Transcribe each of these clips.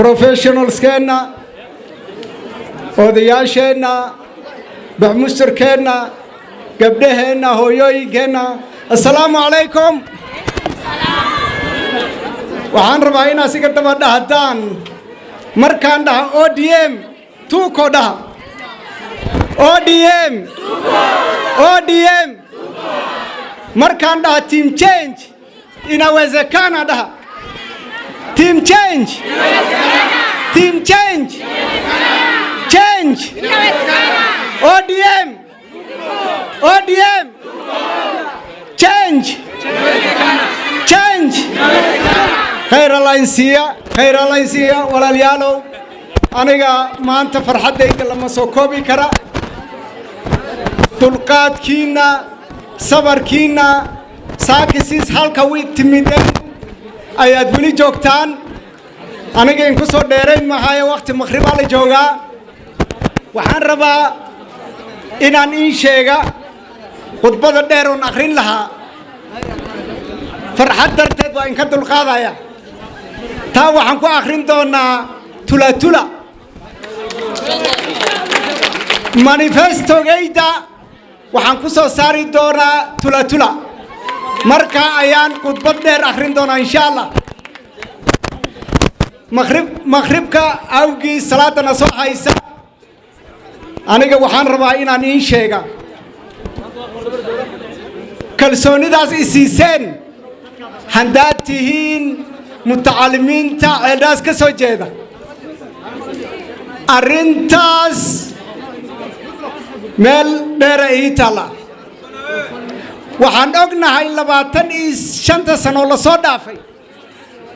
professionals كنا odayaasheenna baxmustarkeenna gabdhaheenna hooyooyinkeenna assalaamu calaykum waxaan rabaa inaa si ka daba dhahdaan markaan dhaha ODM tuuko dhaha ODM markaan dhaha team change inawezekana dhaha team change ODM change خير الله ينسيا ولا ليالو أنا ما أنت فرحت ديك لما سوكوبي كرا تلقات كينا صبر كينا ساكسيس هالكوي تميدن أياد ولي جوكتان أنا جاي نكسر ديرين معايا وقت مغرب على جوجا وحن ربا إن أني شيء خطبة الديرون آخرين لها فرحت درتد وإن كنت القاضية تا وحنكو آخرين دونا تلا مانيفستو جيدا وحنكو ساري دونا تلا مركا أيان خطبة دير آخرين دونا إن شاء الله مغرب كا أوجي صلاة نصوح عيسى أنا جا وحن ربا إن أني شيء كالسوني داس إسيسن هنداتهين متعلمين تا عداس كسوجيدا أرنتاس مل دريتالا وحن أغنى هاي لباتن إس شنطة سنولا صدافي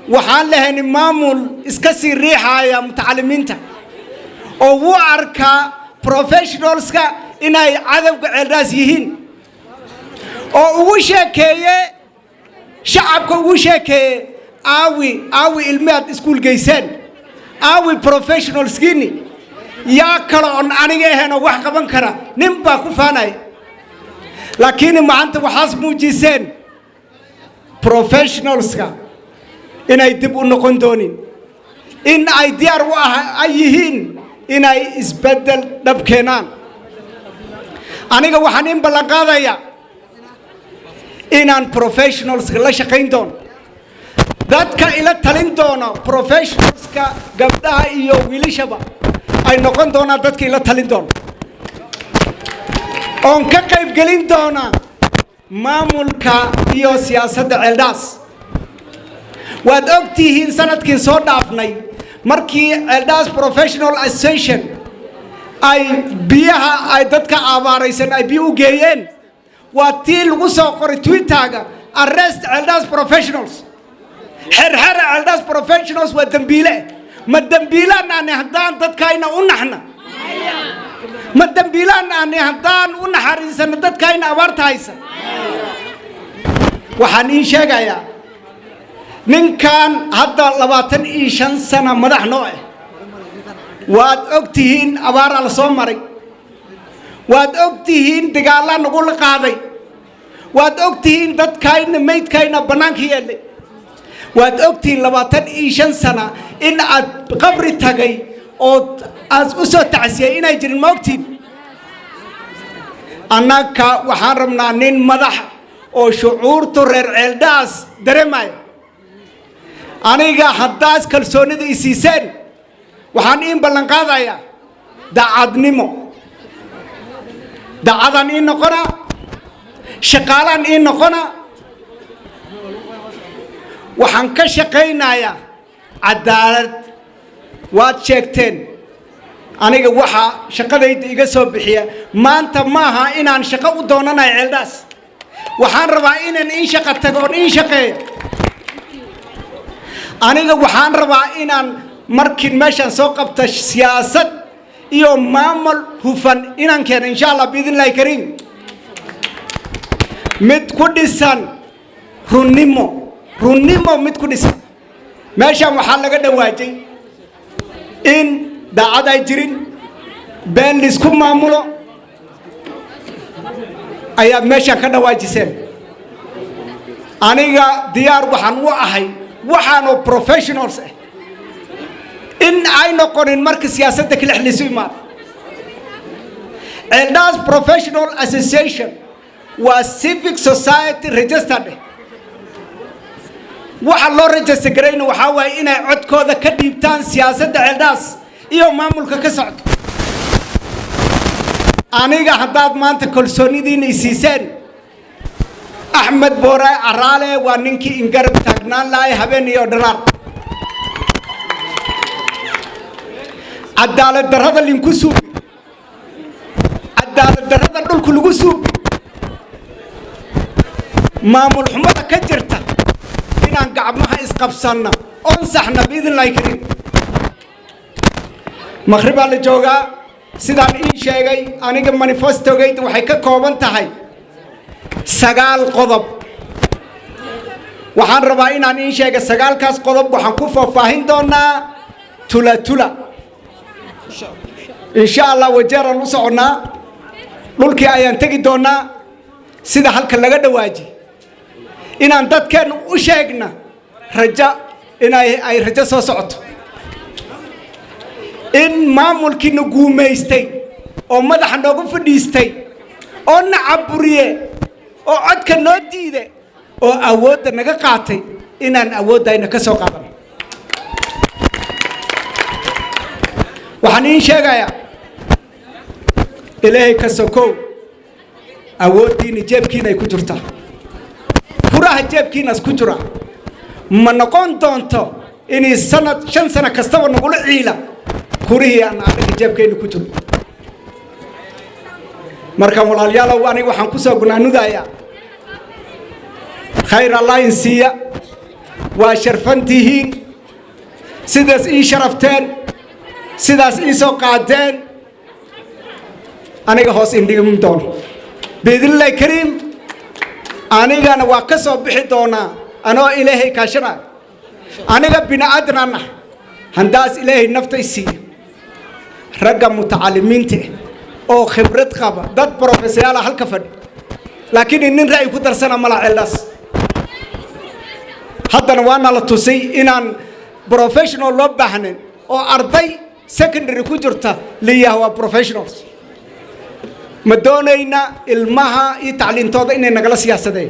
وحن لهن مامول إسكسي ريحة يا متعلمين تا أو أركا professionals كا إناي عدم عداس يهين أو وشكيه شعبكم وشكيه آوي المات سكول جيسان آوي professionals كيني يا كلون أنا هنا واحد بنكرة نمبا كفاناي لكن ما أنت وحاسمو جيسان professionals كا إن يدبوا نقندونين إن أيديار وأيهين إن يسبدل دبكنان أنا جوحنين بلغادا يا إن professionals لا شقين دون ذاتك إلى تلين دونا professionals كا قبضها إيو ويلي شبا أي نقول دونا ذاتك إلى تلين دون أنك كيف قلين دونا معمول كا إيو سياسة عداس وادوكتيهين سنة كين صوت عفناي مركي عداس professional association أي بيها أي ذاتك عباريسن أي بيو جيين واتيل وساقر تويتاغا arrest عداس professionals حر عداس professionals والدنبيلة ما الدنبيلة أن هدان تتكاينا ونحنا ما الدنبيلة أن هدان ونحريسن تتكاينا أبارتايسا وحنين شجايا نين كان هذا لباتن إيشان سنة مدح نوع واد أكتهين أبار على صومري واد أكتهين دجالا نقول قاضي واد أكتهين دت كاين ميت كاين بنانك يلي واد أكتهين لباتن إيشان سنة إن قبر تجي oo aad u soo tacsiyay inay jirin moogtiin annaka waxaan rabnaa nin madax oo shucuurtu reer ceeldhaas dareemaya aniga haddaas kalsoonida i siiseen waxaan in ballan qaadayaa daacadnimo dacadan ii noqona shaqaalaan ii noqona waxaan ka shaqaynayaa cadaalad waad sheegteen aniga waxa shaqadayda iga soo bixiya maanta maaha inaan shaqo u doonanayo ceeldhaas waxaan rabaa inaan in shaqo tago oo in shaqeeyo aniga waxaan rabaa inaan markii meeshan soo qabto siyaasad iyo maamul hufan inaan keeno insha Allah biidinlaahi kariim mid ku dhisan runnimo mid ku dhisan meeshan waxaa laga dhawaajay in daacad ay jirin been lisku maamulo ayaa meeshan ka dhawaajiseen aniga diyaar waxaan u ahay waxaanu professionals in ay noqonin marka siyaasadda kala xiliso imaad ceeldhaas professional association waa civic society registered waxa loo register garayna waxa waay inay codkooda ka dhiibtaan siyaasadda ceeldhaas iyo maamulka ka socdo aniga haddaad maanta kalsoonidiina siiseen axmed boore araale waa ninkii in garab taagnaan lahay habeen iyo dharaar cadaalad darrada linku suubi cadaalad darrada dhulku lagu suubi maamul xumada ka jirta inaan gacmaha isqabsanna oon saxna biidinlaahi kariim maqribaa la joogaa sidaan ii sheegay aniga manifestogayda waxay ka kooban tahay 9 qodob waxaan rabaa inaan ii sheego 9kaas qodob waxaan ku faahfaahin doonaa tula insha Allah wajeeran u soconaa dhulkii ayaan tagi doonaa sida halka laga dhawaaji inaan dadkeen u sheegna raja inay raja soo socoto in maamulkiina guumaystay oo madaxa noogu fadhiistay oo nacaburiye oo codka noo diiday oo awoodda naga qaatay inaan awoodayna ka soo qaadan waxaan in sheegayaa ilaahay ka sokow awooddiina jeebkiina ay ku jirtaa furaha jeebkiina ku jira ma noqon doonto inay sanad 5 sano kastaba nagula ciila kurihii aan aniga jeebkeena ku jiro marka walaalayaal aniga waxaan ku soo gunaanudayaa khayr Allah insiya waa sharfantihiin sidaas ii sharafteen sidaas ii soo qaadeen aniga hoos indhigim doon biidinlaahi kariim anigana waa ka soo bixi doonaa anoo ilaahay kaashana aniga bini'aadanna handaas ilaahay naftaysi ragga mutacallimiinta oo khibrad qaba dad professional halka fadhi laakiin nin raay ku darsana mala ceeldhaas haddana waana la tusay inaan professional loo baahnayn oo arday secondary ku jirta liyaha waa professionals ma doonayna ilmaha iyo tacliintooda inay nagala siyaasadeen